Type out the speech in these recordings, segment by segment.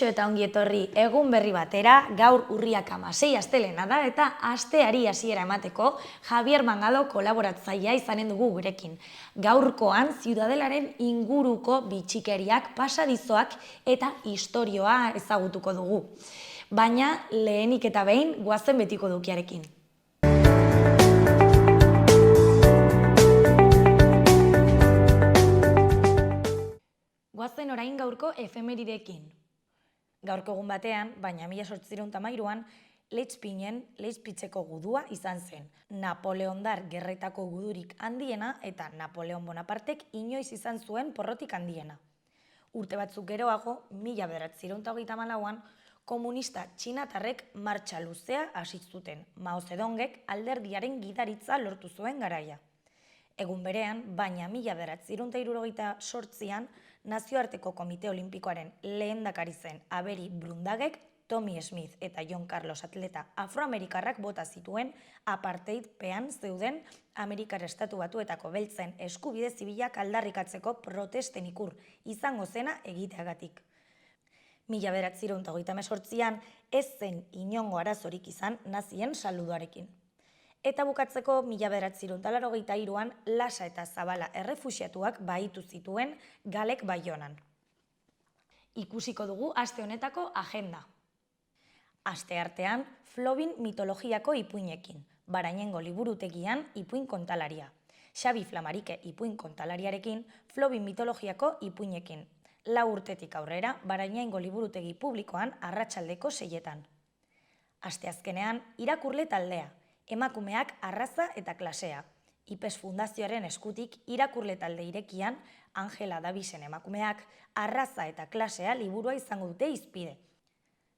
Kaixo eta ongi etorri egun berri batera, gaur urriak 16 astelena da eta asteari hasiera emateko Javier Mangado kolaboratzailea izanen dugu gurekin. Gaurkoan Ziudadelaren inguruko bitxikeriak, pasadizoak eta istorioa ezagutuko dugu. Baina lehenik eta behin goazen betiko dukiarekin. Goazen orain gaurko efemeridekin. Gaurko egun batean, baina 1813an, Leitspinen-Leitspitzeko gudua izan zen. Napoleondar gerretako gudurik handiena eta Napoleon Bonapartek inoiz izan zuen porrotik handiena. Urte batzuk geroago, 1934an, komunista txinatarrek martxa luzea hasi zuten. Mao Zedongek alderdiaren gidaritza lortu zuen garaia. Egun berean, baina 1968an, Nazioarteko Komite Olimpikoaren lehendakari zen Aberi Brundagek, Tommy Smith eta John Carlos atleta afroamerikarrak bota zituen apartheidpean zeuden Amerikar Estatu Batuetako beltzen eskubide zibilak aldarrikatzeko protesten ikur izango zena egiteagatik. 1938an ez zen inongo arazorik izan nazien saludoarekin. Eta bukatzeko 1983an Lasa eta Zabala errefuxiatuak bahitu zituen Galek Baionan. Ikusiko dugu aste honetako agenda. Asteartean Flobin mitologiako ipuinekin, Barainengo liburutegian ipuin kontalaria. Xabi Flamarike ipuin kontalariarekin, Flobin mitologiako ipuinekin. 4 urtetik aurrera Barainengo liburutegi publikoan arratsaldeko 6etan. Asteazkenean irakurle taldea. Emakumeak arraza eta klasea. IPES Fundazioaren eskutik irakurle talde irekian Angela Davisen emakumeak arraza eta klasea liburua izango dute hizpide.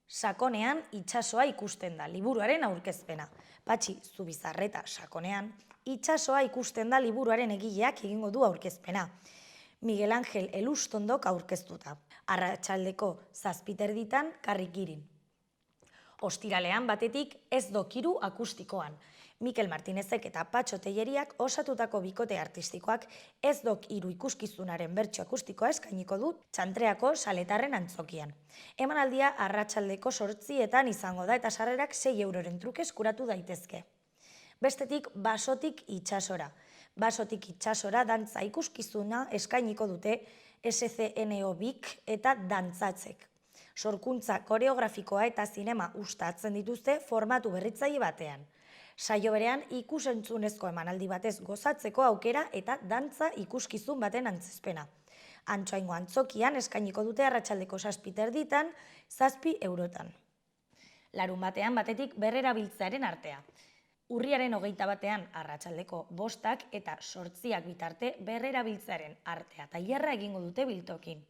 Sakonean itsasoa ikusten da liburuaren aurkezpena. Patxi Zubizarreta sakonean itsasoa ikusten da liburuaren egileak egingo du aurkezpena. Miguel Angel Elustondok aurkeztuta. Arratsaldeko 7:30 Karrikirin. Ostiralean batetik ez dokiru akustikoan. Mikel Martinezek eta Patxo Telleriak osatutako bikote artistikoak ez dokiru ikuskizunaren bertsio akustikoa eskainiko du Txantreako Saletarren antzokian. Emanaldia arratsaldeko 8etan izango da eta sarrerak 6 euroren truke eskuratu daitezke. Bestetik Basotik itsasora. Basotik itsasora dantza ikuskizuna eskainiko dute SCNO-bik eta dantzatzek. Sorkuntza koreografikoa eta zinema uztatzen dituzte formatu berritzaile batean. Saio berean ikus-entzunezko emanaldi batez gozatzeko aukera eta dantza ikuskizun baten antzezpena. Antsoaingo antzokian eskainiko dute arratsaldeko 7:30 7 eurotan. Larun batean batetik berrerabiltzearen artea. Urriaren 21 arratsaldeko 5 eta 8 bitarte berrerabiltzearen artea tailerra egingo dute biltokin.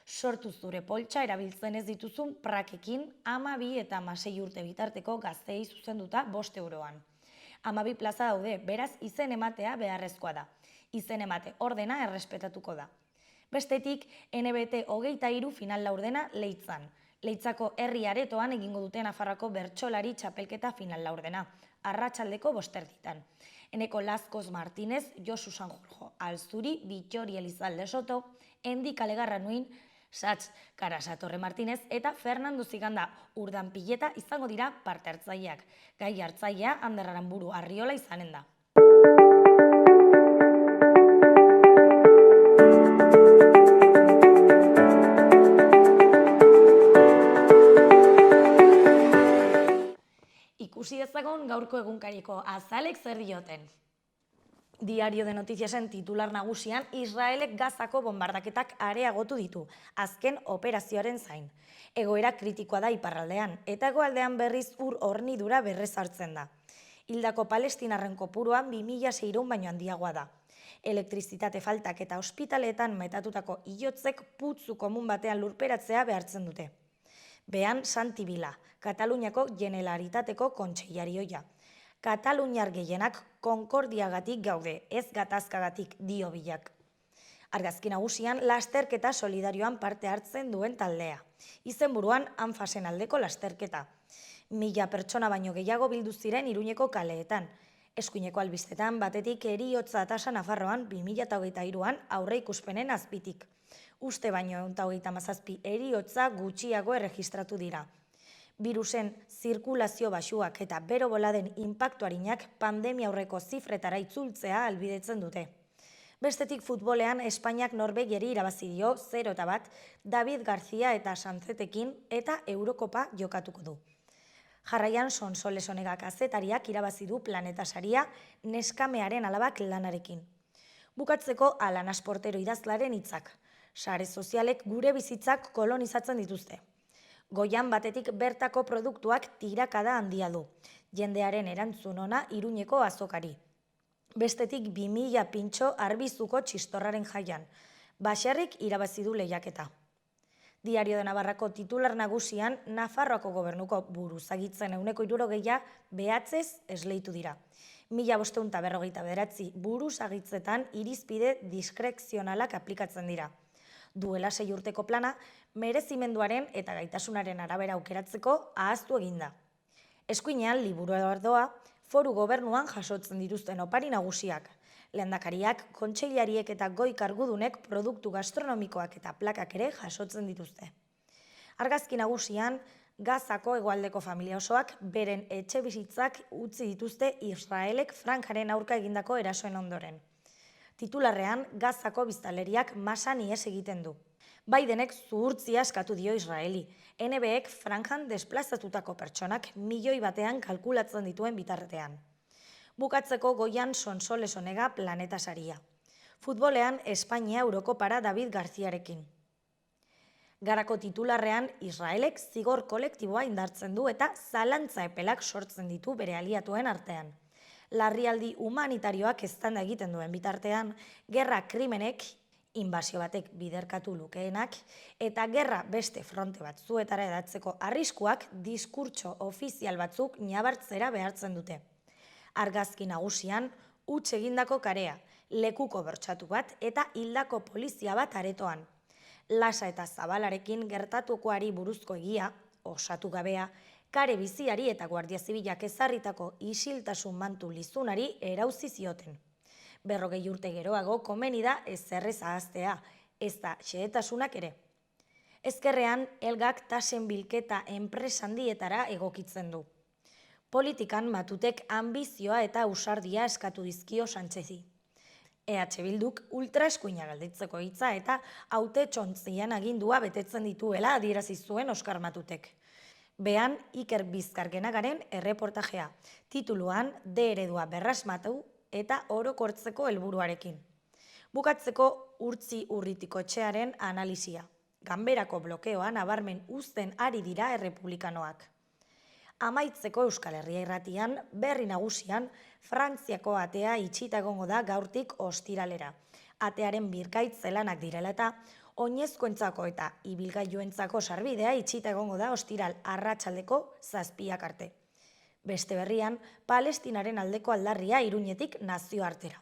Sortu zure poltsa erabiltzen ez dituzun prakekin 12 eta 16 urte bitarteko gazteei zuzenduta 5 euroan. 12 plaza daude, beraz izen ematea beharrezkoa da. Izen emate ordena errespetatuko da. Bestetik, NBT 23 final laurdena Leitzan. Leitzako herri aretoan egingo dute Nafarroako bertsolari txapelketa final laurdena, arratsaldeko 5:00. Eneko Lazkoz Martinez, Josu Sanjurjo Alzuri, Bitxori Elizalde Soto, Endi Kalegarra Nuin, Satz Karasatorre Martinez eta Fernando Ziganda Urdanpileta izango dira parte hartzaileak. Gai hartzailea Ander Aranburu Arriola izanen da. Ikusi dezagun gaurko egunkariko azalek zer dioten. Diario de Noticiasen titular nagusian Israelek Gazako bombardaketak areagotu ditu, azken operazioaren zain. Egoera kritikoa da iparraldean, eta hegoaldean berriz hornidura berrezartzen da. Hildako palestinarren kopurua 2600 baino handiagoa da. Elektrizitate faltak eta ospitaleetan metatutako hilotzek putzu komun batean lurperatzea behartzen dute. Behan Santi Vila, Kataluniako Generalitateko kontseilarioia. Kataluniar gehienak konkordiagatik gaude, ez gatazkagatik dio Bilak. Argazki nagusian lasterketa solidarioan parte hartzen duen taldea. Izenburuan Anfasen aldeko lasterketa. 1000 pertsona baino gehiago bildu ziren Iruñeko kaleetan. Eskuineko albistetan batetik heriotza tasa Nafarroan 2023an aurreikuspenen azpitik. Uste baino 137 heriotza gutxiago erregistratu dira. Birusen zirkulazio baxuak eta bero boladen inpaktu arinak pandemia aurreko zifretara itzultzea ahalbidetzen dute. Bestetik futbolean Espainiak Norvegiari irabazi dio 0-1 David García eta Santzetekin eta Eurokopa jokatuko du. Jarraian Sonsoles Onega kazetariak irabazi du Planeta saria neskamearen alabak lanarekin. Bukatzeko Alanas Portero idazlaren hitzak. Sare sozialek gure bizitzak kolonizatzen dituzte. Goian batetik bertako produktuak tirakada handia du. Jendearen erantzun ona Iruñeko azokari. Bestetik 2000 pintxo Arbizuko txistorraren jaian. Baserrik irabazi du lehiaketa. Diario de Navarrako titular nagusian, Nafarroako gobernuko buruzagitzen 60% behatzez esleitu dira. 1549 buruzagitzetan irizpide diskrezionalak aplikatzen dira. Duela 6 urteko plana, merezimenduaren eta gaitasunaren arabera aukeratzeko ahaztu eginda. Eskuinean liburu ardoa, foru gobernuan jasotzen dituzten opari nagusiak. Lehendakariak, kontseilariek eta goi kargudunek produktu gastronomikoak eta plakak ere jasotzen dituzte. Argazki nagusian, Gazako hegoaldeko familia osoak beren etxe bizitzak utzi dituzte Israelek Frankaren aurka egindako erasoen ondoren. Titularrean, Gazako biztanleriak masan ihes egiten du. Bidenek zuhurtzia eskatu dio Israeli. NBek Frankan desplazatutako pertsonak 1.000.000 batean kalkulatzen dituen bitartean. Bukatzeko goian Sonsoles Onega Planeta saria. Futbolean Espainia Eurokopara David Garciarekin. Garako titularrean Israelek zigor kolektiboa indartzen du eta zalantza epelak sortzen ditu bere aliatuen artean. Larrialdi humanitarioak eztanda egiten duen bitartean, gerra krimenek, inbasio batek biderkatu lukeenak, eta gerra beste fronte batzuetara edatzeko arriskuak diskurtso ofizial batzuk nabartzera behartzen dute. Argazki nagusian, huts egindako karea, lekuko bertsatu bat eta hildako polizia bat aretoan. Lasa eta Zabalarekin gertatukoari buruzko egia, osatu gabea, kare biziari eta Guardia Zibilak ezarritako isiltasun mantu lizunari erauzi zioten. 40 urte geroago komeni da ezerrez ahaztea, ez da xehetasunak ere. Ezkerrean, Elgak tasen bilketa enpresa handietara egokitzen du. Politikan Matutek ambizioa eta ausardia eskatu dizkio Sánchezi. EH Bilduk ultraeskuina galditzeko hitza eta hautetsontzian agindua betetzen dituela adierazi zuen Oskar Matutek. Behan, Iker Bizkargenagaren erreportajea, tituluan D eredua berrasmatu eta orokortzeko helburuarekin. Bukatzeko Urtzi Urritikoetxearen analisia. Ganberako blokeoa nabarmen uzten ari dira errepublikanoak. Amaitzeko Euskal Herria irratian, berri nagusian, Frantziako atea itxita egongo da gaurtik ostiralera. Atearen birkaitz zelanak direla eta oinezkoentzako eta ibilgailuentzako sarbidea itxita egongo da ostiral arratsaldeko 7 arte. Beste berrian, Palestinaren aldeko aldarria Iruñetik nazioartera.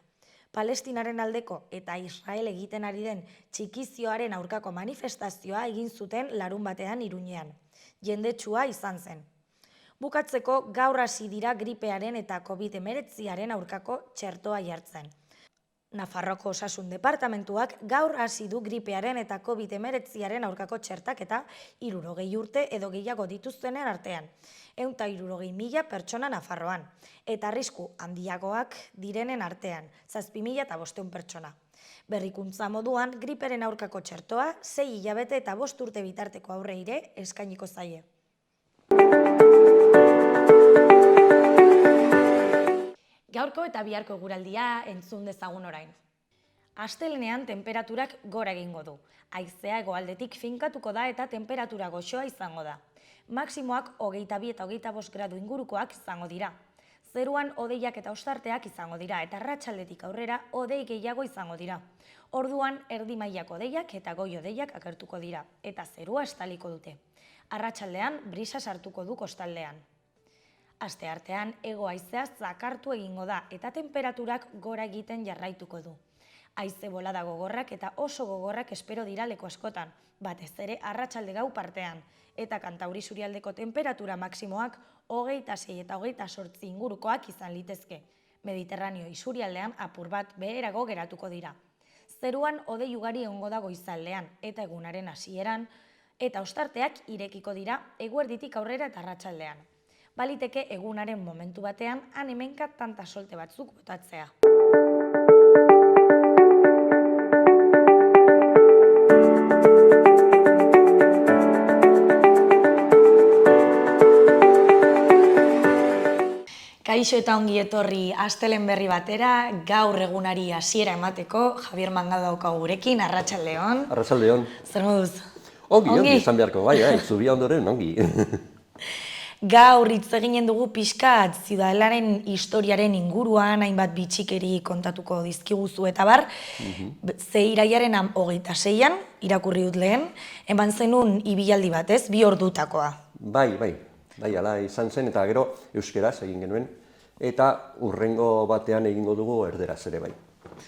Palestinaren aldeko eta Israel egiten ari den txikizioaren aurkako manifestazioa egin zuten larunbatean Iruñean. Jendetsua izan zen. Bukatzeko gaur hasi dira gripearen eta COVID-19 aurkako txertoa jartzen. Nafarroako Osasun Departamentuak gaur hasi du gripearen eta COVID-19 aurkako txertak eta 60 urte edo gehiago dituztenen artean. 160.000 pertsona Nafarroan, eta arrisku handiagoak direnen artean, 7.500 pertsona. Berrikuntza moduan, griperen aurkako txertoa 6 hilabete eta 5 urte bitarteko aurrei ere eskainiko zaie. Gaurko eta biharko eguraldia entzun dezagun orain. Astelehenean tenperaturak gora egingo du. Haizea hegoaldetik finkatuko da eta temperatura goxoa izango da. Maximoak 22 eta 25 gradu ingurukoak izango dira. Zeruan hodeiak eta ostarteak izango dira eta arratsaldetik aurrera hodei gehiago izango dira. Orduan erdi mailako hodeiak eta goi hodeiak agertuko dira eta zerua estaliko dute. Arratsaldean brisa sartuko du kostaldean. Asteartean hego haizea zakartu egingo da eta temperaturak gora egiten jarraituko du. Haize bolada gogorrak eta oso gogorrak espero dira leku askotan, batez ere arratsalde gau partean, eta Kantauri isurialdeko temperatura maximoak 26 eta 28 ingurukoak izan litezke. Mediterraneo isurialdean apur bat beherago geratuko dira. Zeruan hodei ugari egongo da goizaldean eta egunaren hasieran, eta ostarteak irekiko dira eguerditik aurrera eta arratsaldean. Baliteke egunaren momentu batean han-hemenka tanta solte batzuk botatzea. Kaixo eta ongi etorri astelehen berri batera, gaur egunari hasiera emateko, Javier Mangado daukagu gurekin, arratsaldeon. Arratsaldeon. Zer moduz? Ongi, esan beharko, bai, zubia ondoren, ongi. Gaur hitz eginen dugu pixkat Ziudadelaren historiaren inguruan, hainbat bitxikeri kontatuko dizkiguzu eta bar, ze iraiaren 26an, irakurri dut lehen, eman zenun ibilaldi bat, ez? 2 ordutakoa. Bai, ala izan zen, eta gero euskeraz egin genuen, eta hurrengo batean egingo dugu erderaz ere bai,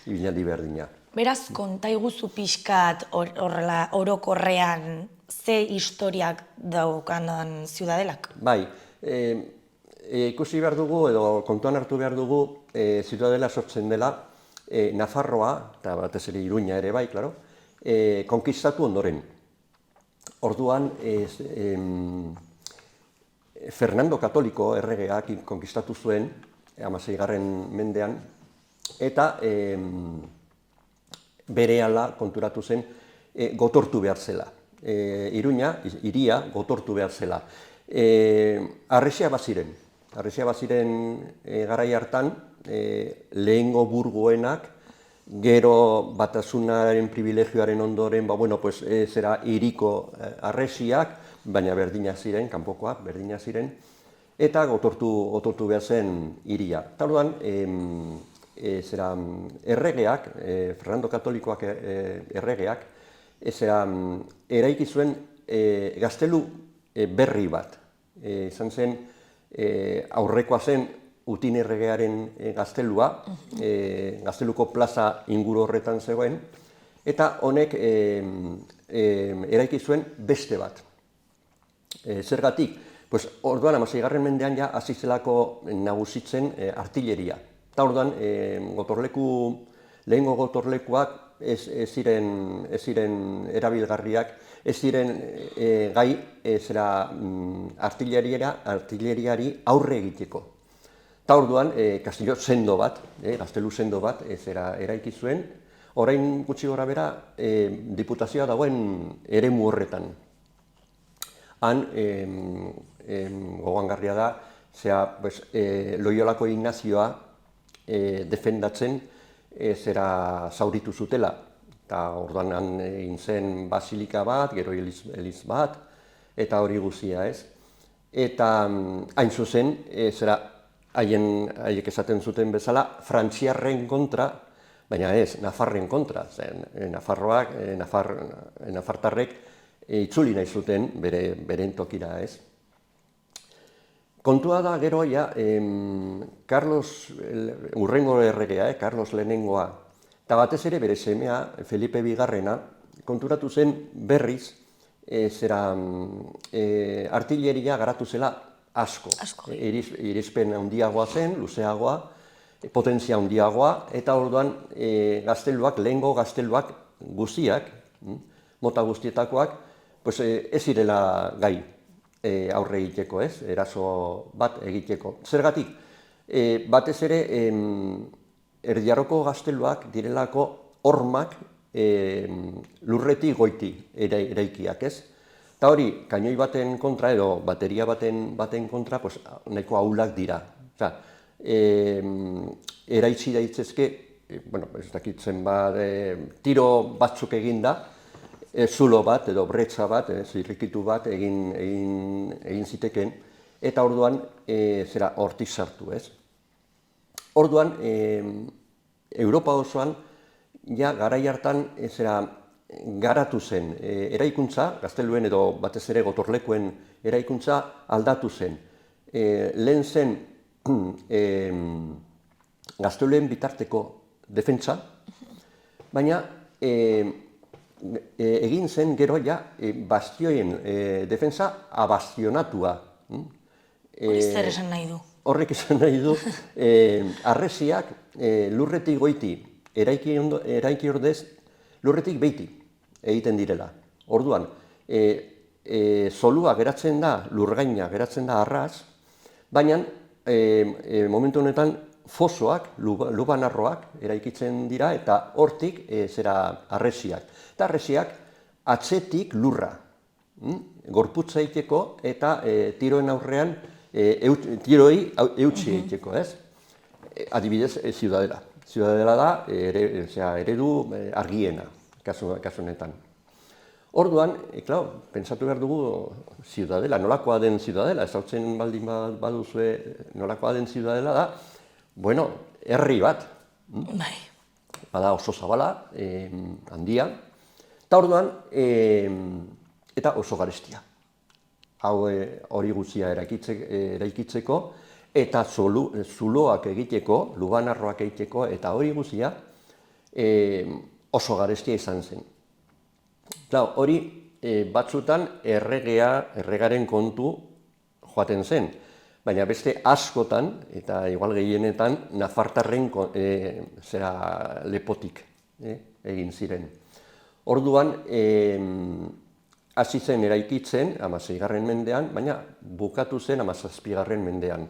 ibilaldi berdina. Beraz, konta iguzu pixkat horrela orokorrean ze historiak daukanan Ziudadelak? Bai, ikusi behar dugu, edo kontuan hartu behar dugu, Ziudadela sortzen dela, Nafarroa, eta batez ere Iruña ere bai, klaro, konkistatu ondoren. Orduan, Fernando Katoliko erregeak konkistatu zuen, 16. mendean, eta berehala konturatu zen gotortu behar zela. Iruña, hiria, gotortu behar zela. Harresia baziren garai hartan, lehengo burgoenak, gero batasunaren privilegioaren ondoren, zera hiriko harresiak, baina berdinak ziren, kanpokoak berdinak ziren, eta gotortu behar zen hiria. Eta orduan, erregeak, Fernando Katolikoak erregeak, eraiki zuen gaztelu berri bat. Izan zen, aurrekoa zen Utin erregearen gaztelua, gazteluko plaza inguru horretan zegoen, eta honek eraiki zuen beste bat. Zergatik? Orduan, 16. mendean ja hasi zelako nagusitzen artilleria. Eta orduan, lehengo gotorlekuak ez ziren erabilgarriak, ez ziren gai artilleriari aurre egiteko. Eta orduan, gaztelu sendo bat eraiki zuen, orain gutxi gora bera diputazioa dagoen eremu horretan. Han, gogoangarria da, Loiolako Ignazioa defendatzen zauritu zutela. Eta orduan han egin zen basilika bat, gero eliz bat, eta hori guzia ez. Eta hain zuzen, haiek esaten zuten bezala, frantziarren kontra, baina ez, Nafarren kontra. Nafartarrek itzuli nahi zuten beren tokira ez. Kontua da gero hurrengo erregea, Carlos lehenengoa, eta batez ere bere semea, Felipe Bigarrena, konturatu zen berriz, artilleria garatu zela asko. Irizpen handiagoa zen, luzeagoa, potentzia handiagoa, eta orduan lehengo gazteluak guztiak, mota guztietakoak, ez zirela gai aurre egiteko, eraso bat egiteko. Zergatik, batez ere, Erdiaroko gazteluak direlako hormak lurretik goiti eraikiak, ez? Eta hori, kainoi baten kontra edo bateria baten kontra nahiko ahulak dira. Eraitsi daitzezke, ez dakitzen tiro batzuk eginda, zulo bat edo bretxa bat, zirrikitu bat egin ziteken, eta orduan hortik sartu, ez? Orduan, Europa osoan, garai hartan garatu zen eraikuntza, gazteluen edo batez ere gotorlekuen eraikuntza aldatu zen. Lehen zen gazteluen bitarteko defentsa, baina egin zen gero bastioen defensa abastionatua. Hori zer esan nahi du? horrek esan nahi du, harresiak lurretik goiti, eraiki ordez, lurretik beiti egiten direla. Orduan, zolua geratzen da, lurgaina geratzen da arras, baina momentu honetan fosoak, lubanarroak eraikitzen dira eta hortik zera harresiak. Eta harresiak atzetik lurra, gorputza egiteko eta tiroen aurrean tiroi eutsi egiteko, ez? Adibidez, Ziudadela. Ziudadela da eredu argiena, kasu honetan. Orduan, pentsatu behar dugu Ziudadela, nolakoa den Ziudadela, ezautzen baldin baduzue nolakoa den Ziudadela da, bueno, herri bat. Bai. Bada oso zabala, handia, eta orduan, eta oso garestia. Hau hori guztia eraikitzeko, eta zuloak egiteko, lubanarroak egiteko, eta hori guztia oso garestia izan zen. Hori batzutan erregaren kontu joaten zen, baina beste askotan, eta igual gehienetan, nafartarren lepotik egin ziren. Orduan, hasi zen eraikitzen 16. mendean, baina bukatu zen 17. mendean.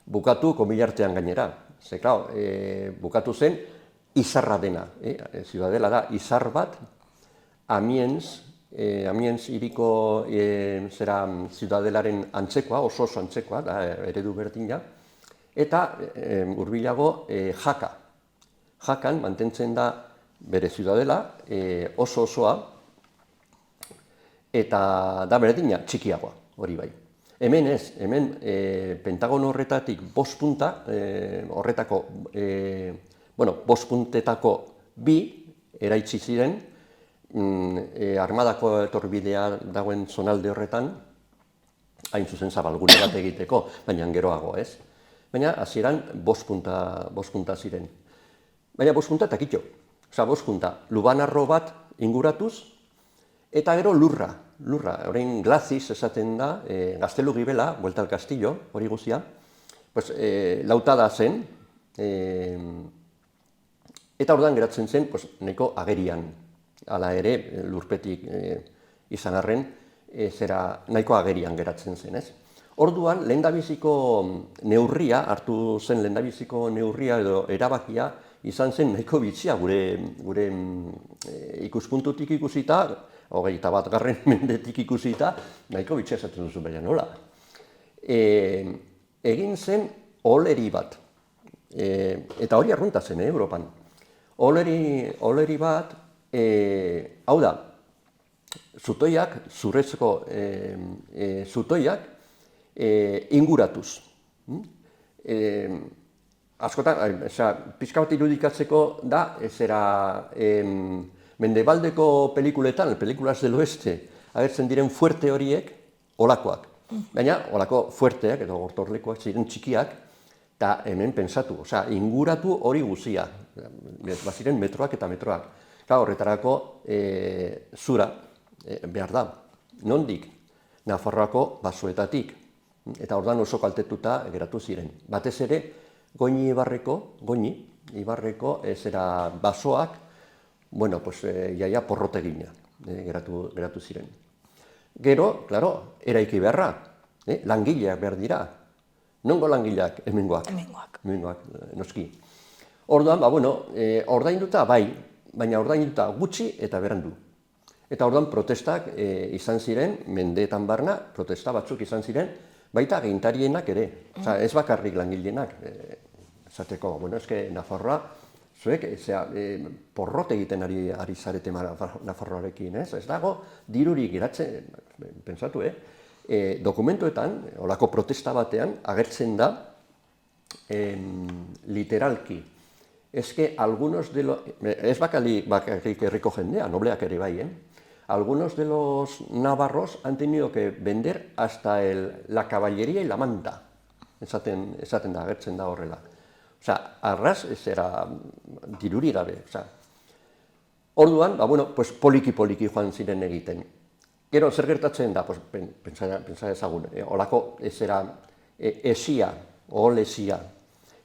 Bukatu komilartean gainera. Ze, bukatu zen izarra dena. Ziudadela da izar bat, Amiens hiriko Ziudadelaren antzekoa, oso antzekoa, da eredu berdina, eta hurbilago Jaka. Jakan mantentzen da bere Ziudadela, oso osoa, eta da berdina txikiagoa, hori bai. Hemen ez, hemen pentagono horretatik 5 punta, horretako, 5 puntetako 2 eraitsi ziren, armadako etorbidea dagoen zonalde horretan, hain zuzen zabalgune bat egiteko, baina geroago ez. Baina hasieran 5 punta ziren. Baina 5 punta eta kitxo. Osa, 5 punta, lubanarro bat inguratuz, eta gero lurra. Orain glaziz esaten da, Gaztelu Gibela, Buelta al Castillo, hori guzia, lautada zen, eta ordan geratzen zen nahiko agerian. Hala ere, lurpetik izan arren, nahiko agerian geratzen zen, ez? Orduan, lehendabiziko neurria, hartu zen lehendabiziko neurria edo erabakia, izan zen nahiko bitxia gure ikuspuntutik ikusita, 21. mendetik ikusita, nahiko bitxia esaten duzu, baina nola. Egin zen oleri bat, eta hori arrunta zen, Europan. Oleri bat, hau da, zutoiak, zurrezko zutoiak inguratuz. Askotan, pixka bat irudikatzeko da, Mendebaldeko pelikuletan, pelikulas del oeste, agertzen diren fuerte horiek, olakoak. Baina, olako fuerteak edo gortorlekoak ziren txikiak, eta hemen pentsatu, inguratu hori guzia. Baziren metroak eta metroak. Horretarako zura behar da. Nondik? Nafarroako basoetatik. Eta ordan oso kaltetuta geratu ziren. Batez ere, Goñi Ibarreko basoak, jaia porrotegina geratu ziren. Gero, eraiki beharra, langileak behar dira. Nongo langileak? Hemengoak. Hemengoak, noski. Orduan, ordainduta bai, baina ordainduta gutxi eta berandu. Eta orduan protestak izan ziren, mendeetan barna, protesta batzuk izan ziren, baita agintarienak ere. Ez bakarrik langileenak. Esateko, Nafarroa, zuek porrot egiten ari zarete Nafarroarekin, ez? Ez dago dirurik geratzen, pentsatu, dokumentuetan, olako protesta batean, agertzen da, literalki, algunos de los, ez bakarrik herriko jendea, nobleak ere bai, algunos de los navarros han tenido que vender hasta la caballería y la manta. Esaten da, agertzen da horrela. Arras, diruri gabe. Orduan, poliki joan ziren egiten. Gero, zer gertatzen da, pentsa ezagun, olako esia oholesia.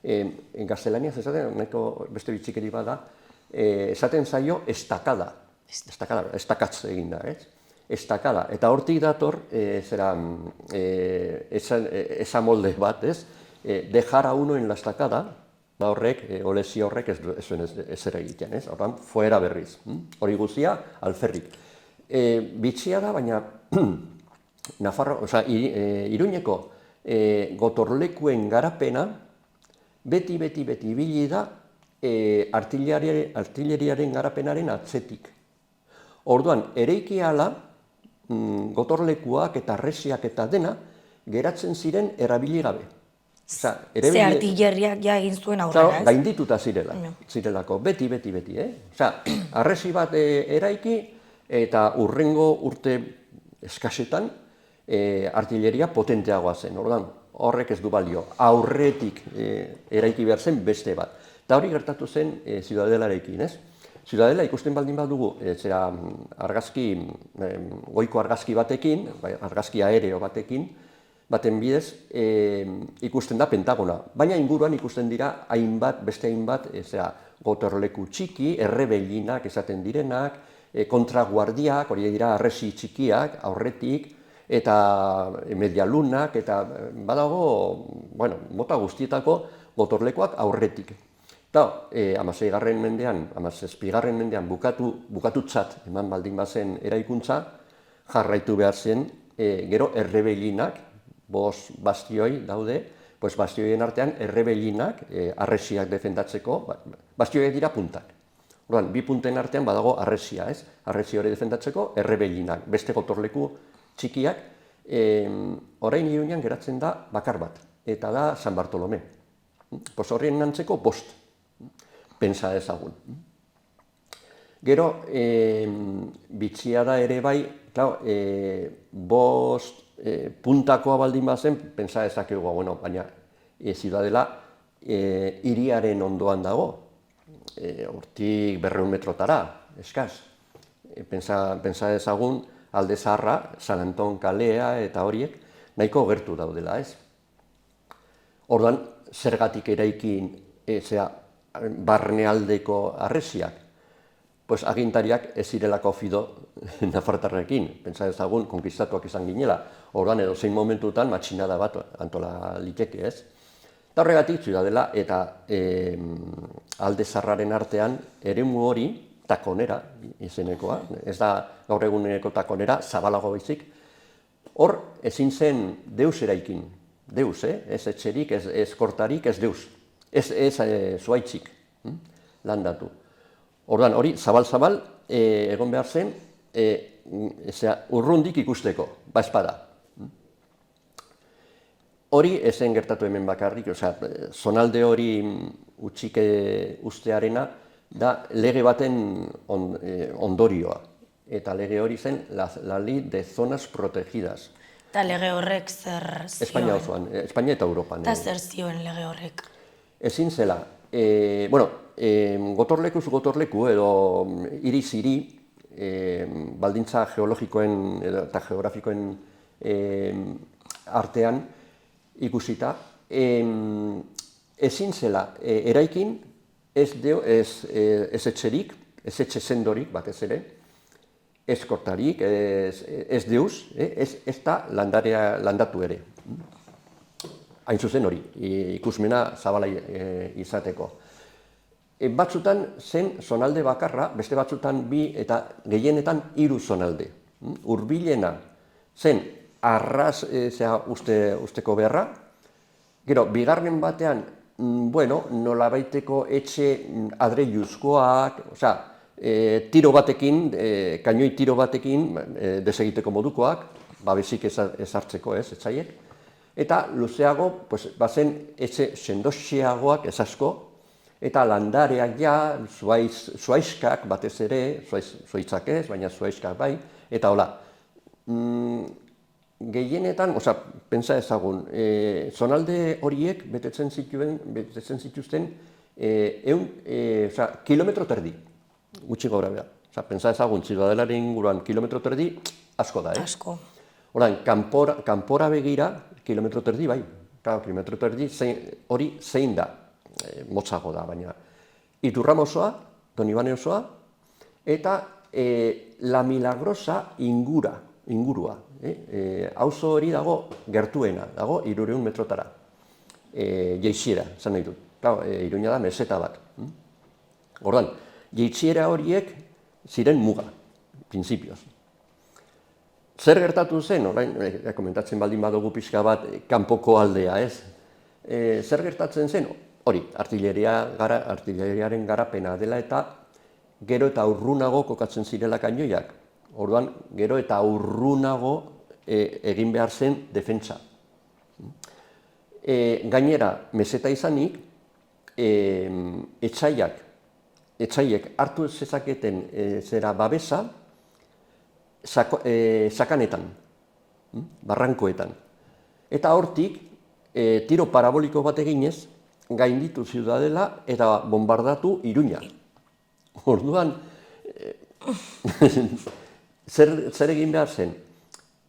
Gaztelaniaz esaten, nahiko beste bitxikeri bada, esaten zaio estakada. Estakatz egin da, ez? Estakada. Eta hortik dator, esa molde bat, ez? Dejar a uno en la estakada, horrek, olesio horrek ez zuen ezer egiten, ez? Hortan, fuera berriz. Hori guztia, alferrik. Bitxia da, baina Iruñeko gotorlekuen garapena beti ibili da artilleriaren garapenaren atzetik. Orduan, ereiki ahala, gotorlekuak eta harresiak eta dena geratzen ziren erabili gabe. Ze artilleriak ja egin zuen aurrera, ez? Gaindituta zirelako, beti, harresi bat eraiki eta hurrengo urte eskasetan artilleria potenteagoa zen. Orduan, horrek ez du balio, aurretik eraiki behar zen beste bat. Eta hori gertatu zen Ziudadelarekin, ez? Ziudadela ikusten baldin badugu, goiko argazki batekin, argazki aereo baten bidez, ikusten da Pentagona. Baina inguruan ikusten dira beste hainbat, gotorleku txiki, errebellinak esaten direnak, kontraguardiak, hori dira harresi txikiak, aurretik, eta medialunak, eta badago, mota guztietako gotorlekuak aurretik. Eta, 16. mendean, 17. mendean bukatutzat eman baldin bazen eraikuntza, jarraitu behar zen, gero errebellinak, 5 bastioi daude, bastioien artean errebellinak, harresiak defendatzeko, bastioiak dira puntak. Orduan, 2 punten artean badago harresia, ez? Harresi hori defendatzeko, errebellinak, beste gotorleku txikiak, orain Iruñan geratzen da bakar bat, eta da San Bartolome. Horrien nantzeko 5. Pentsa ezagun. Gero, bitxia da ere bai, 5 puntakoa baldin bazen, pentsa ezakegu, baina Ziudadela hiriaren ondoan dago, hortik 200 metrotara, eskaz. Pentsa ezagun, Alde Zaharra, San Anton kalea eta horiek nahiko gertu daudela, ez? Orduan, zergatik eraikin barnealdeko harresiak? Agintariak ez zirelako fido nafartarrekin, pentsa ezagun, konkistatuak izan ginela, orduan edo zein momentutan matxinada bat antola liteke, ez? Eta horregatik Ziudadela eta Alde Zaharraren artean eremu hori, takonera izenekoa, ez da gaur eguneko takonera, zabalago baizik, hor ezin zen deus eraikin, deus, ez etxerik, ez kortarik, ez deus, ez zuaitzik landatu. Orduan, hori zabal-zabal egon behar zen, urrundik ikusteko, espada. Hori ezen gertatu hemen bakarrik, zonalde hori utxik ustearena, da lege baten ondorioa. Eta lege hori zen la ley de zonas protegidas. Eta lege horrek zer zioen? Espainia osoan, Espainia eta Europan. Eta zer zioen lege horrek? Ezin zela, gotorlekuz gotorleku edo hiriz hiri, baldintza geologikoen eta geografikoen artean ikusita, ezin zela eraikin, ez etxerik, ez etxe sendorik batez ere, ez kortarik, ez deus, ez da landatu ere. Hain zuzen hori, ikusmena zabala izateko. Batzutan zen zonalde bakarra, beste batzutan 2 eta gehienetan 3 zonalde. Hurbilena zen arras usteko beharra, gero, bigarren batean, nolabaiteko etxe adreiluzkoak, tiro batekin, kainoi tiro batekin desegiteko modukoak, babesik ezartzeko, etxaiek, eta luzeago, bazen etxe sendoxeagoak ez asko, eta landareak ja, zuaizkak batez ere, zuaitzak ez, baina zuaizkak bai, eta hola. Gehienetan, pentsa ezagun, zonalde horiek betetzen zituzten kilometro terdi, gutxi gaur bera. Pentsa ezagun, Ziudadelaren inguruan kilometro terdi, asko da, Asko. Horan, kanpora begira, kilometro terdi bai, kilometro eta erdi, hori zein da, motzago da, baina Iturramosoa, Donibane osoa, eta La Milagrosa ingurua. Auzo hori dago gertuena, dago 300 metrotara, jaitsiera, zan nahi dut. Iruña da meseta bat. Ordan, jaitsiera horiek ziren muga, printzipioz. Zer gertatu zen, orain, komentatzen baldin badugu pixka bat kanpoko aldea, ez? Zer gertatzen zen, hori, artilleriaren garapena dela eta gero eta urrunago kokatzen zirela kainoiak. Orduan, gero eta urrunago egin behar zen defentsa. Gainera, meseta izanik, etxaiek hartu zezaketen zera babesa sakanetan, barrankoetan. Eta hortik, tiro paraboliko bat eginez, gainditu Ziudadela eta bombardatu Iruña. Orduan, zer egin behar zen?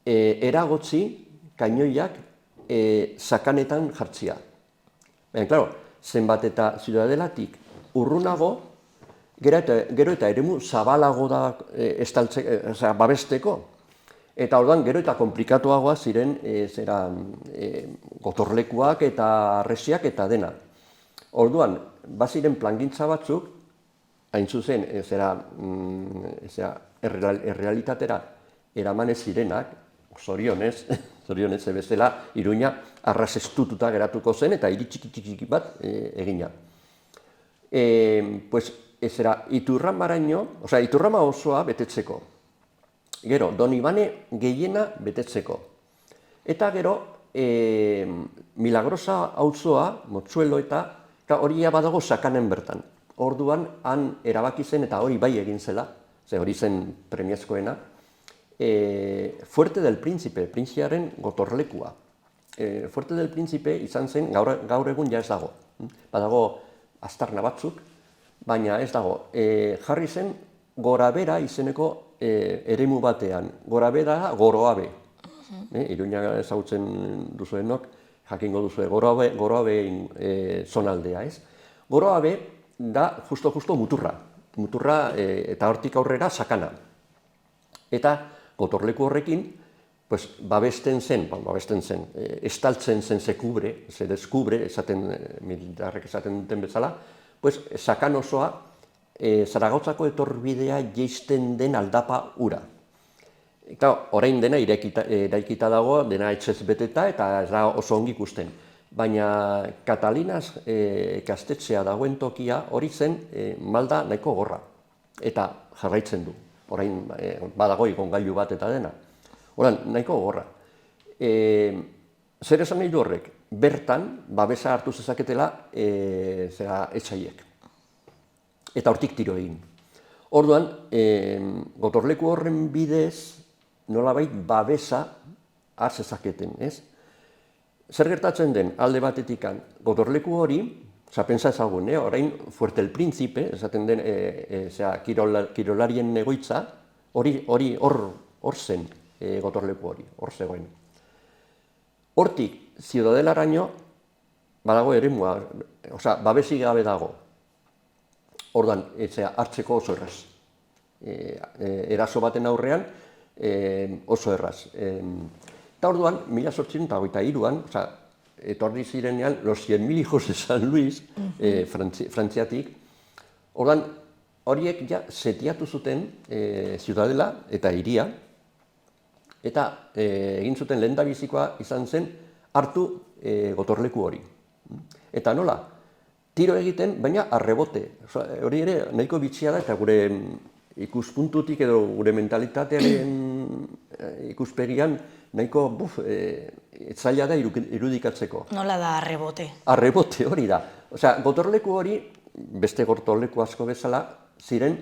Eragotzi kainoiak sakanetan jartzia. Baina, klaro, zenbat eta Ziudadelatik urrunago, gero eta eremu zabalago da babesteko. Eta orduan, gero eta komplikatuagoa ziren gotorlekuak eta arresiak eta dena. Orduan, baziren plangintza batzuk, hain zuzen, errealitatera eramanez zirenak, zorionez bezala, Iruña arrasestututa geratuko zen eta hiri txiki bat egina. Iturrama osoa betetzeko. Gero, Donibane gehiena betetzeko. Eta gero, Milagrosa auzoa, Motzuelo eta hori badago sakanen bertan. Orduan, han erabaki zen eta hori bai egin zela, ze hori zen premiazkoena, Fuerte del Príncipe, printziaren gotorlekua. Fuerte del Príncipe izan zen, gaur egun ja ez dago. Badago aztarna batzuk, baina ez dago. Jarri zen Gorabera izeneko eremu batean. Gorabera, Goroabe. Iruña ezagutzen duzuenok, jakingo duzue, Goroabe zonaldea, ez? Goroabe da justo muturra. Muturra eta hortik aurrera sakana. Eta gotorleku horrekin, babesten zen, estaltzen zen se deskubre, militarrek esaten duten bezala, sakan osoa Zaragozako etorbidea jaisten den aldapa ura. Eta orain dena eraikita dago, dena etxez beteta eta ez da oso ongi ikusten. Baina Katalinaz kastetxea dagoen tokia hori zen malda nahiko gorra. Eta jarraitzen du. Orain badago igongailu bat eta dena. Orain, nahiko gorra. Zer esan nahi du horrek? Bertan, babesa hartu zezaketela etxaiek. Eta hortik tiro egin. Orduan, gotorleku horren bidez, nolabait babesa har zezaketen, ez? Zer gertatzen den alde batetikan gotorleku hori, pentsa ezagun, orain Fuerte el Príncipe, esaten den kirolarien egoitza, hor zen gotorleku hori, hor zegoen. Hortik, Ziudadelaraino, badago eremua, babesi gabe dago. Ordan, hartzeko oso erraz. Eraso baten aurrean, oso erraz. Eta orduan, 1823an, etorri zirenean, los 100.000 hijos de San Luis, Frantziatik, ordan, horiek ja setiatu zuten Ziudadela eta hiria, eta egin zuten lehendabizikoa izan zen hartu gotorleku hori. Eta nola? Tiro egiten, baina arrebote. Hori ere nahiko bitxia da eta gure ikuspuntutik edo gure mentalitatearen ikuspegian nahiko etzaila da irudikatzeko. Nola da arrebote? Arrebote hori da. Gotorleku hori, beste gotorleku asko bezala, ziren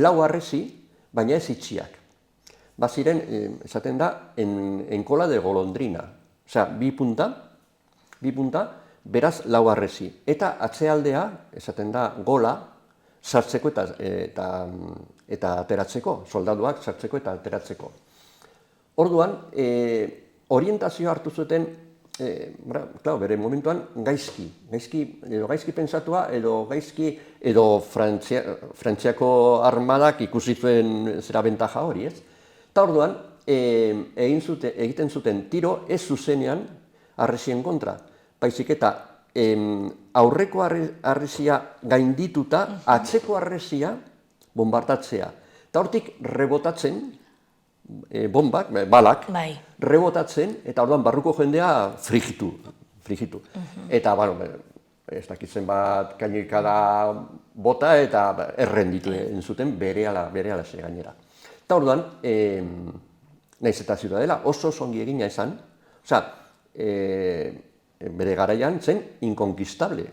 lau harresi, baina ez itxiak. Ziren, esaten da, en cola de golondrina. Bi punta, beraz lau harresi. Eta atzealdea, esaten da, gola, sartzeko eta ateratzeko, soldaduak sartzeko eta ateratzeko. Orduan, orientazioa hartu zuten bere momentuan gaizki pentsatua, edo Frantziako armadak ikusi zuen zera bentaja hori, ez? Eta orduan, egiten zuten tiro ez zuzenean harresien kontra, baizik eta aurreko harresia gaindituta, atzeko harresia bombardatzea. Eta hortik rebotatzen, bombak, balak, rebotatzen, eta orduan barruko jendea frigitu. Eta, ez dakitzen bat kainoikada bota eta errenditu zuten berehala ze gainera. Eta orduan, nahiz eta ziudadela oso ongi egina esan, bere garaian zen inkonkistable,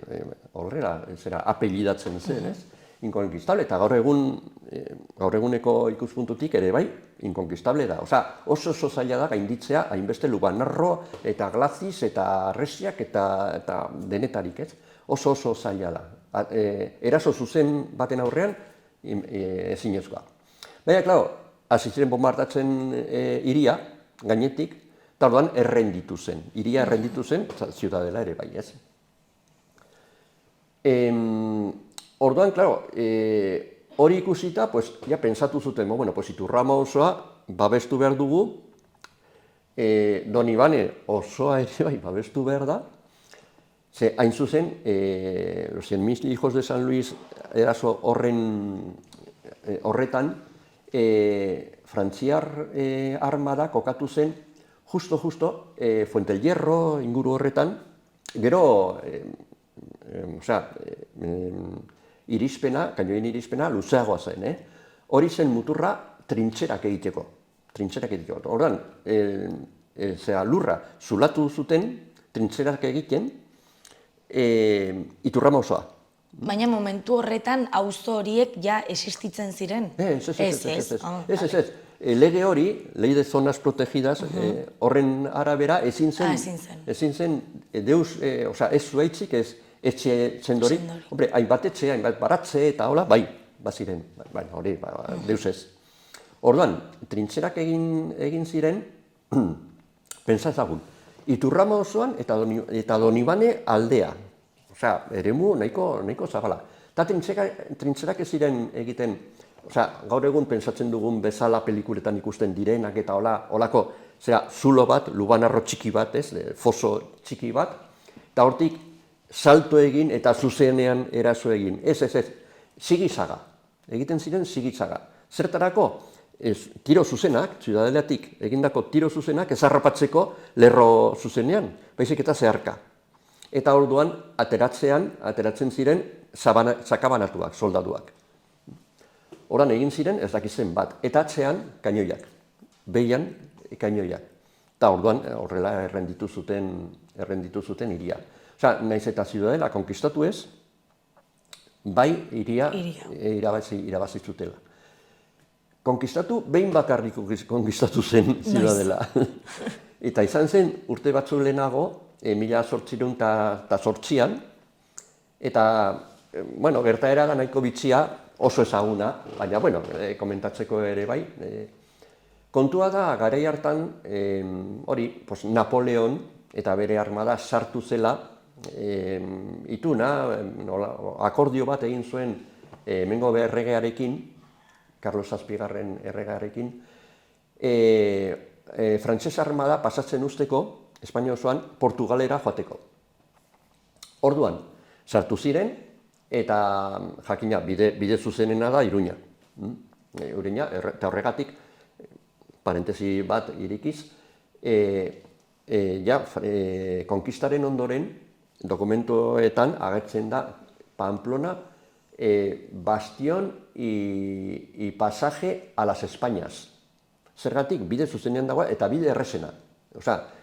horrela, zera apellidatzen zen, ez? Inkonkistable, eta gaur eguneko ikuspuntutik ere bai, inkonkistable da. Oso zaila da gainditzea hainbeste lubanarro eta glaziz eta arresiak eta denetarik, ez? Oso zaila da. Eraso zuzen baten aurrean ezinezkoa. Baina, klaro, hasi ziren bombardatzen hiria, gainetik, eta orduan errenditu zen. Hiria errenditu zen, ziudadela ere bai, ez? Orduan, klaro, hori ikusita, ja pensatu zuten, Iturrama osoa babestu behar dugu, Donibane osoa ere bai babestu behar da, ze hain zuzen, los 100.000 hijos de San Luis eraso horretan, Frantziar armada kokatu zen, justo, Fuente del Hierro inguru horretan, gero, kainoen irizpena luzeagoa zen, hori zen muturra trintxerak egiteko. Orduan, lurra zulatu zuten trintxerak egiten Iturrama osoa. Baina momentu horretan auzo horiek ja existitzen ziren? Ez. Lege hori, lei de zonas protegidas, horren arabera ezin zen deus, ez zuaitzik, ez etxe zendori, hainbat etxe, hainbat baratze eta hola, bai, baziren, hori, deus ez. Orduan, trintxerak egin ziren, pentsa ezagun, Iturrama osoan eta Donibane aldea, eremu nahiko zabala. Eta trintxerak ez ziren egiten, gaur egun pentsatzen dugun bezala pelikuletan ikusten direnak eta holako, zulo bat, lubanarro txiki bat, foso txiki bat, eta hortik salto egin eta zuzenean eraso egin. Ez, sigizaga. Egiten ziren sigizaga. Zertarako, tiro zuzenak, ziudadelatik egindako tiro zuzenak ezarrapatzeko lerro zuzenean, baizik eta zeharka. Eta orduan, ateratzen ziren sakabanatuak, soldaduak. Horan egin ziren ez dakizen bat, eta atzean kainoiak, behian kainoiak. Eta orduan horrela errenditu zuten hiria. Naiz eta ziudadela konkistatu ez, bai hiria irabazi zutela. Konkistatu, behin bakarrik konkistatu zen ziudadela. Eta izan zen urte batzu lehenago, 1808an, eta gertaera da nahiko bitxia oso ezaguna, baina komentatzeko ere bai. Kontua da, garai hartan, Napoleon eta bere armada sartu zela, ituna, akordio bat egin zuen hemengo erregearekin, Carlos Zazpigarren erregearekin, frantses armada pasatzen usteko, Espainia osoan, Portugalera joateko. Orduan, sartu ziren, eta jakina, bide zuzenena da Iruña. Eta horregatik, parentesi bat irikiz, konkistaren ondoren, dokumentoetan agertzen da Pamplona, bastión y pasaje a las Españas. Zergatik, bide zuzenean dagoa eta bide errezena.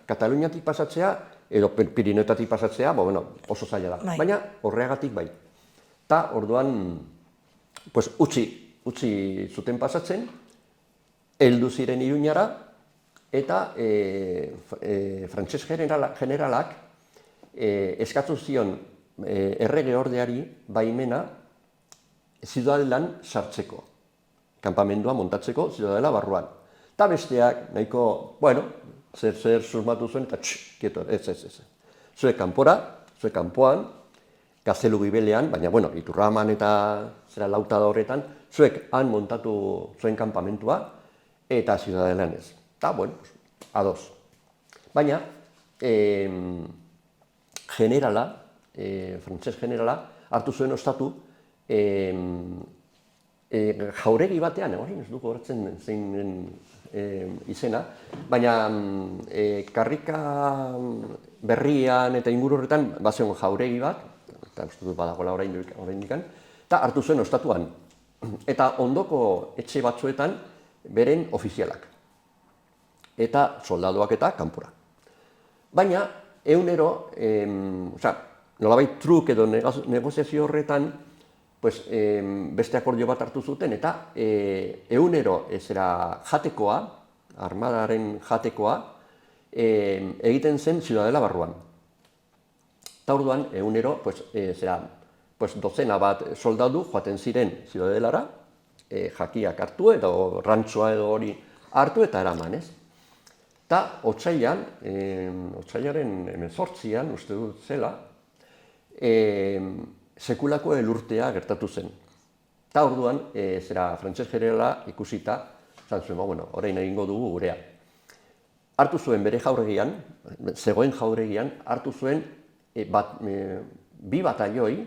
Kataluniatik pasatzea, edo Pirineoetatik pasatzea, oso zaila da. Baina horregatik bai. Eta orduan, utzi zuten pasatzen, heldu ziren Iruñara, eta frantses generalak eskatu zion errege ordeari baimena ziudadelan sartzeko, kanpamendua montatzeko ziudadela barruan. Eta besteak, nahiko, zer susmatu zuen, eta kieto, ez. Zuek kanpoan, Gaztelu gibelean, baina, bueno, Iturraman eta zera lautada horretan, zuek han montatu zuen kanpamentua, eta Ziudadelan ez. Eta, bueno, ados. Baina, generala, frantses generala, hartu zuen ostatu, jauregi batean, orain ez dugu horretzen zein izena, baina karrika berrian eta inguru horretan bazen jauregi bat, eta uste dut badagoela oraindik, eta hartu zuen ostatuan. Eta ondoko etxe batzuetan beren ofizialak. Eta soldaduak eta kanpora. Baina, egunero, nolabait truk edo negoziazio horretan, beste akordio bat hartu zuten, eta egunero jatekoa, armadaren jatekoa, egiten zen Ziudadela barruan. Eta orduan, egunero, dozena bat soldadu joaten ziren Ziudadelara, jakiak hartu edo rantsoa edo hori hartu eta eraman, ez? Eta otsailaren 18an, uste dut zela, sekulako elurtea gertatu zen. Eta orduan, frantses generala ikusita, zan zuen, orain egingo dugu gurea. Hartu zuen bere jauregian, zegoen jauregian, hartu zuen bi batalioi,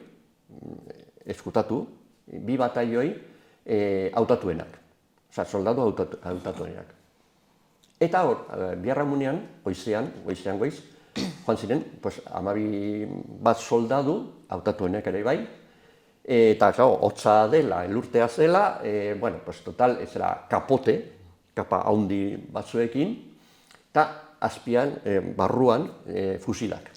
eskutatu, bi batalioi hautatuenak, soldadu hautatuenak. Eta hor, biharramunean, goizean goiz, joan ziren, 12 bat soldadu, hautatuenak ere bai, eta, hotza dela, elurtea zela, total, ez era kapote, kapa handi batzuekin, eta azpian, barruan, fusilak.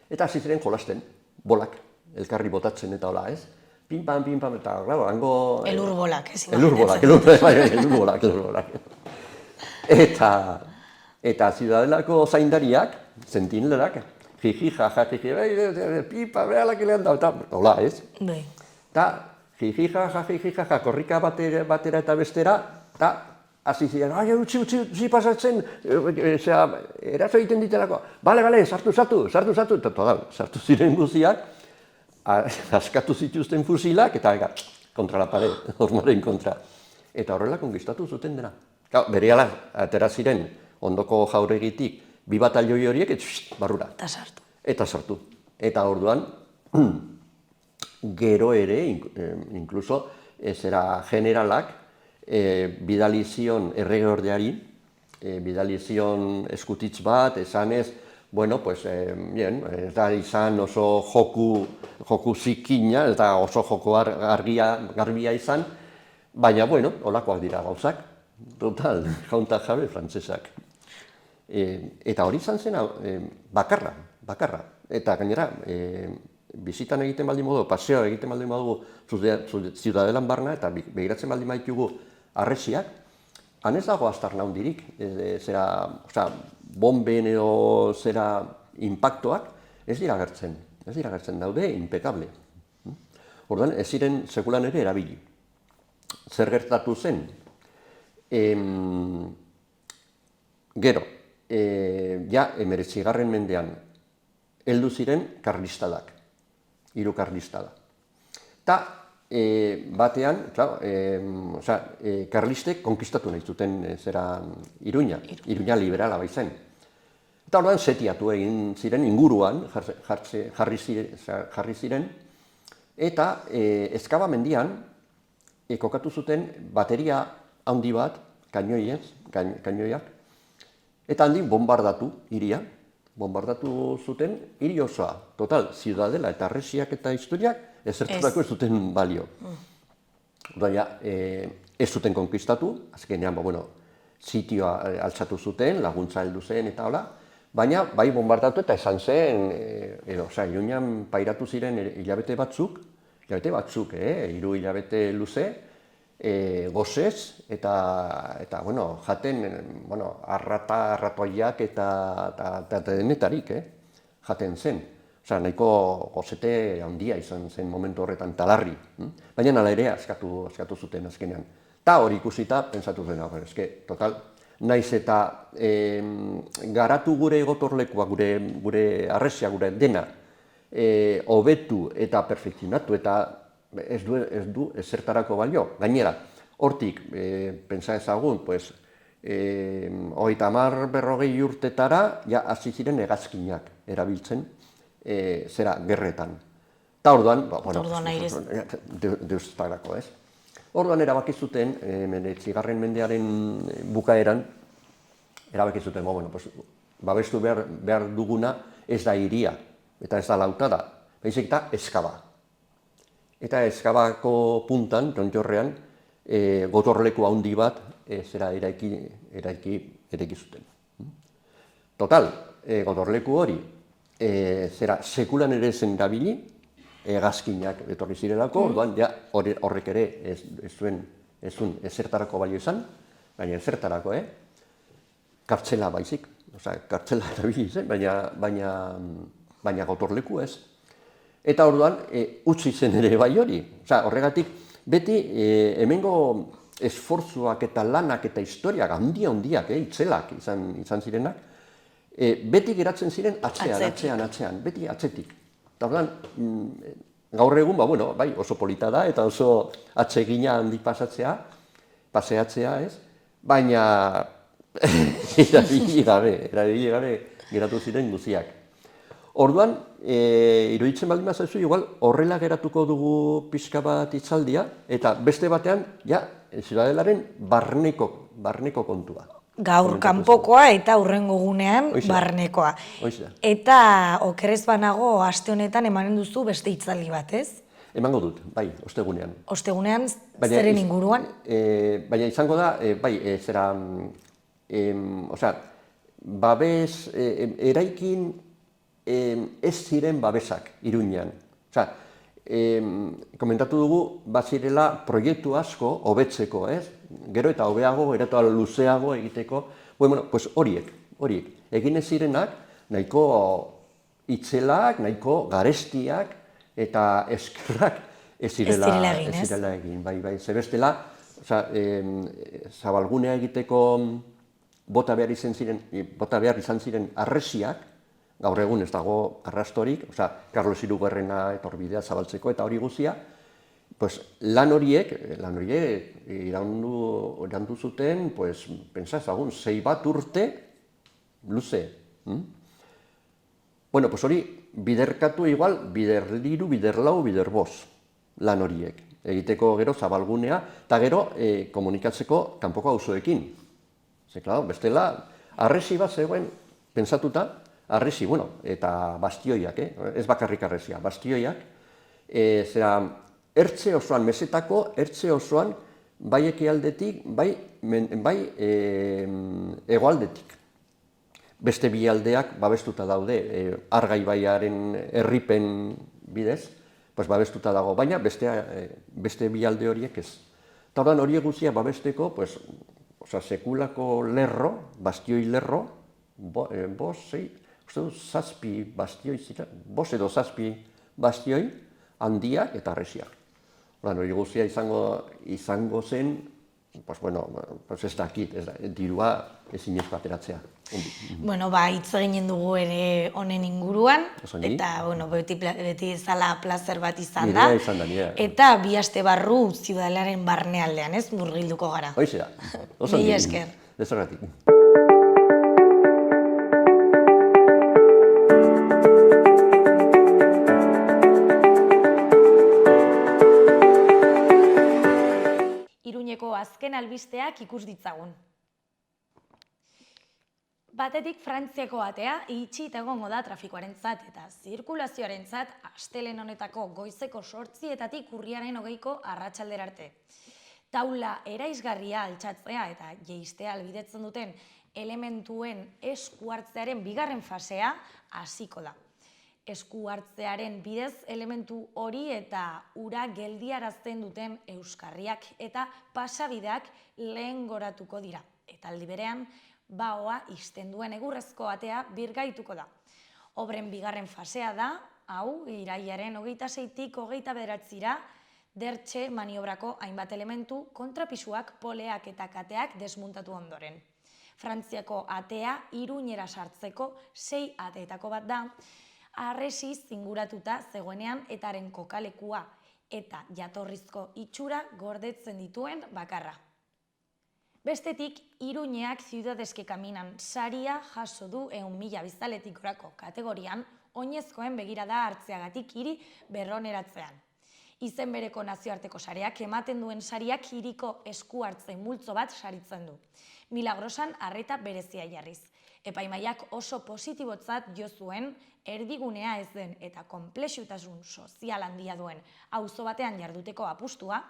Eta hasi ziren jolasten, bolak, elkarri botatzen eta hola, ez? Pim-pam, eta, claro, hango... Elurbolak, ez? Elurbolak. Eta Ziudadelako zaindariak, sentinelak, jiji, jaja, pipa, behalak elean da, eta hola, ez? Eta jiji, jaja, korrika batera eta bestera, eta hasi ziren, utzi pasatzen, eraso egiten ditelako, bale, sartu, eta total, sartu ziren guziak, askatu zituzten fusilak, eta kontra la pared, hormaren kontra. Eta horrela konkistatu zuten dena. Berehala, atera ziren, ondoko jauregitik, bi batalioi horiek, barrura. Eta sartu. Eta orduan, gero ere, inkluso, generalak, bidalizion erregeordeari, bidalizion eskutitz bat, esanez, ez da izan oso joku zikina, eta oso joko garbia izan, baina, holakoak dira gauzak, total, jaunta jabe frantsesak. Eta hori izan zen bakarra. Eta gainera, bizitan egiten baldin modu, paseo egiten baldin modu Ziudadelan barna, eta begiratzen baldin maitugu harresiak, han ez dago aztarna hundirik, bomben edo zera impactoak ez dira gertzen daude, impecable. Orduan, ez ziren sekulan ere erabili. Zer gertatu zen? Gero, ja, 19. mendean, heldu ziren karlistadak, 3 karlistada. Eta batean, karlistek konkistatu nahi zuten Iruña liberala baizen. Eta orduan setiatu egin ziren inguruan, jarri ziren, eta ezkabamendian kokatu zuten bateria handi bat, kainoiak, eta handik bombardatu hiria, bombardatu zuten hiri osoa. Total, Ziudadela eta harresiak eta historiak ezertutako ez zuten balio. Ez zuten konkistatu, azkenean, sitioa altxatu zuten, laguntza heldu zen eta hola, baina bai bombardatu eta esan zen, Iruñan pairatu ziren hilabete batzuk, 3 hilabete luze, gozez eta jaten arratoiak eta denetarik jaten zen. Nahiko gozete handia izan zen momentu horretan talarri. Baina nala ere askatu zuten azkenean. Ta hori ikusita, pentsatu zen, total, naiz eta garatu gure gotorlekua, gure harresia, gure dena, hobetu eta perfekzionatu eta ez du ezertarako balio. Gainera, hortik, pentsa ezagun, pues, 30-40 urtetara ja hasi ziren hegazkinak erabiltzen gerretan. Eta orduan, deustarako, ez? Orduan erabaki zuten, 20. mendearen bukaeran, erabaki zuten, babestu behar duguna ez da hiria, eta ez da lautada, baizik eta eskaba. Eta eskabako puntan, Tontorrean, gotorleku handi bat eraiki zuten. Total, gotorleku hori, sekulan ere zen gabili, hegazkinak etorri zirelako, orduan, horrek ere ez zuen ezertarako balio izan, baina ezertarako, kartzela baizik, kartzela erabili zen, baina gotorleku ez. Eta orduan, utzi zen ere bai hori. Horregatik, beti hemengo esfortzuak eta lanak eta historiak handiak, itzelak izan zirenak, beti geratzen ziren atzean, beti atzetik. Eta orduan, gaur egun, bai, oso polita da eta oso atsegina handi paseatzea, ez? Baina, erabili gabe geratu ziren guziak. Orduan, iruditzen baldin bazaizu, igual horrela geratuko dugu pixka bat hitzaldia, eta beste batean, Ziudadelaren barneko kontua. Gaur kanpokoa eta hurrengo gunean barnekoa. Eta okerez banago aste honetan emanen duzu beste hitzaldi bat, ez? Emango dut, bai, ostegunean. Ostegunean zeren inguruan? Baina izango da, bai, babes, eraikin ez ziren babesak Iruñean. Komentatu dugu, bazirela proiektu asko hobetzeko, ez? Gero eta hobeago, gero eta luzeago egiteko. Pues horiek. Egin ez zirenak, nahiko itzelak, nahiko garestiak eta eskerrak ez zirela egin. Bai, zebestela, zabalgunea egiteko bota behar izan ziren harresiak, gaur egun ez dago arrastorik, Carlos Hirugarrena etorbidea zabaltzeko eta hori guzia, lan horiek iraundu zuten, pentsa ezagun, 6 bat urte luze. Hori biderkatu igual, bider 3, bider 4, bider 5 lan horiek. Egiteko gero zabalgunea, eta gero komunikatzeko kanpoko auzoekin. Bestela, harresi bat zegoen pentsatuta, harresi, eta bastioiak, ez bakarrik harresia, bastioiak, ertze osoan, mesetako ertze osoan, bai ekialdetik, bai hegoaldetik. Beste bi aldeak babestuta daude, Argai baiaren herripen bidez, babestuta dago, baina beste bi alde horiek ez. Eta orduan horiek guzia babesteko, sekulako lerro, bastioi lerro, 7 bastioi ziren, 5 edo 7 bastioi handiak eta harresiak. Hori guztia izango zen, ez dakit, dirua ezinezko ateratzea. Hitz eginen dugu ere honen inguruan, eta beti ezala plazer bat izan da. Eta 2 aste barru Ziudadelaren barnealdean, ez, murgilduko gara. Hoize da. Mila esker. Ezergatik. Iruñeko azken albisteak ikus ditzagun. Batetik Frantziako atea itxita egongo da trafikoarentzat eta zirkulazioarentzat astelehen honetako goizeko 8:00 urriaren 20ko arratsaldera arte. Taula eraisgarria altxatzea eta jeistea ahalbidetzen duten elementuen esku hartzearen bigarren fasea hasiko da. Esku hartzearen bidez elementu hori eta ura geldiarazten duten euskarriak eta pasabideak lehengoratuko dira. Eta aldi berean, baoa ixten duen egurrezko atea birgaituko da. Obren bigarren fasea da, irailaren 26tik 29ra, dertxe maniobrako hainbat elementu, kontrapisuak, poleak eta kateak desmuntatu ondoren. Frantziako atea Iruñera sartzeko 6 ateetako bat da, harresiz zinguratuta zegoenean etaren kokalekua eta jatorrizko itxura gordetzen dituen bakarra. Bestetik, Iruñeak Ciudades que Caminan saria jaso du 100.000 biztanletik gorako kategorian oinezkoen begirada hartzeagatik hiri berroneratzean. Izen bereko nazioarteko sareak ematen duen sariak hiriko esku hartze multzo bat saritzen du. Milagrosan arreta berezia jarriz. Epaimaiak oso positibotzat jo zuen erdigunea ez den eta konplexutasun sozial handia duen auzo batean jarduteko apustua,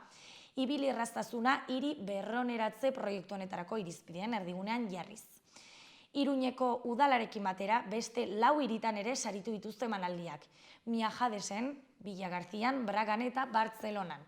ibilirraztasuna hiri berroneratze proiektu honetarako irizpideen erdigunean jarriz. Iruñeko udalarekin batera beste 4 hiritan ere saritu dituzte emanaldiak, Miajadesen, Villagarcian, Bragan eta Bartzelonan.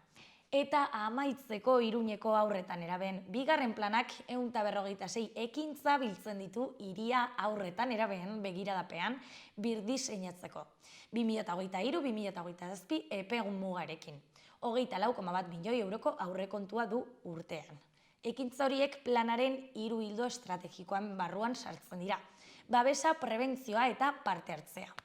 Eta amaitzeko Iruñeko haurretan eraben, bigarren planak 156 ekintza biltzen ditu hiria haurretan eraben begiradapean birdiseinatzeko. 2023-2027 epegun mugarekin. 24,1 milioi euroko aurrekontua du urtean. Ekintza horiek planaren 3 ildo estrategikoan barruan sartzen dira. Babesa, prebentzioa eta parte hartzea.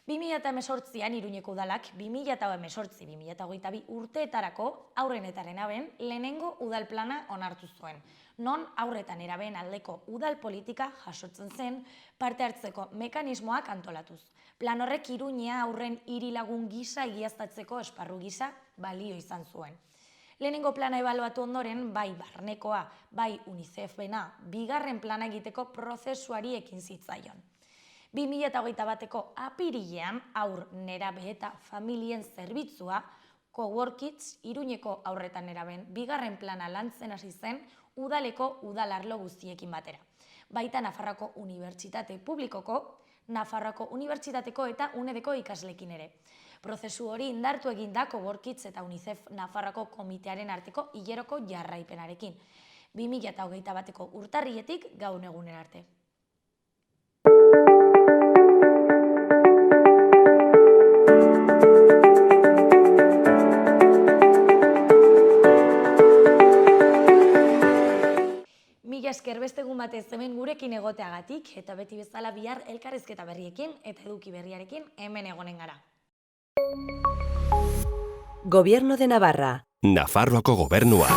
2018an Iruñeko udalak 2018-2022 urteetarako haurren eta neraben lehenengo udalplana onartu zuen, non haurretan neraben aldeko udal politika jasotzen zen parte hartzeko mekanismoak antolatuz. Plan horrek Iruñea haurren hiri lagun gisa egiaztatzeko esparru gisa balio izan zuen. Lehenengo plana ebaluatu ondoren, bai barnekoa, bai UNICEF-ena, bigarren plana egiteko prozesuari ekin zitzaion. 2021ko apirilean haur, nerabe eta familien zerbitzua Cowork Kids Iruñeko haurretan neraben bigarren plana lantzen hasi zen udaleko udalarlo guztiekin batera. Baita Nafarroako Unibertsitate Publikoko, Nafarroako Unibertsitateko eta UNEDeko ikaslekin ere. Prozesu hori indartu egin da Cowork Kids eta UNICEF Nafarroako komitearen arteko hileroko jarraipenarekin. 2021ko urtarriletik gaur egunera arte. Mila esker beste egun batez hemen gurekin egoteagatik eta beti bezala bihar elkarrizketa berriekin eta eduki berriarekin hemen egonen gara. Gobierno de Navarra. Nafarroako gobernua.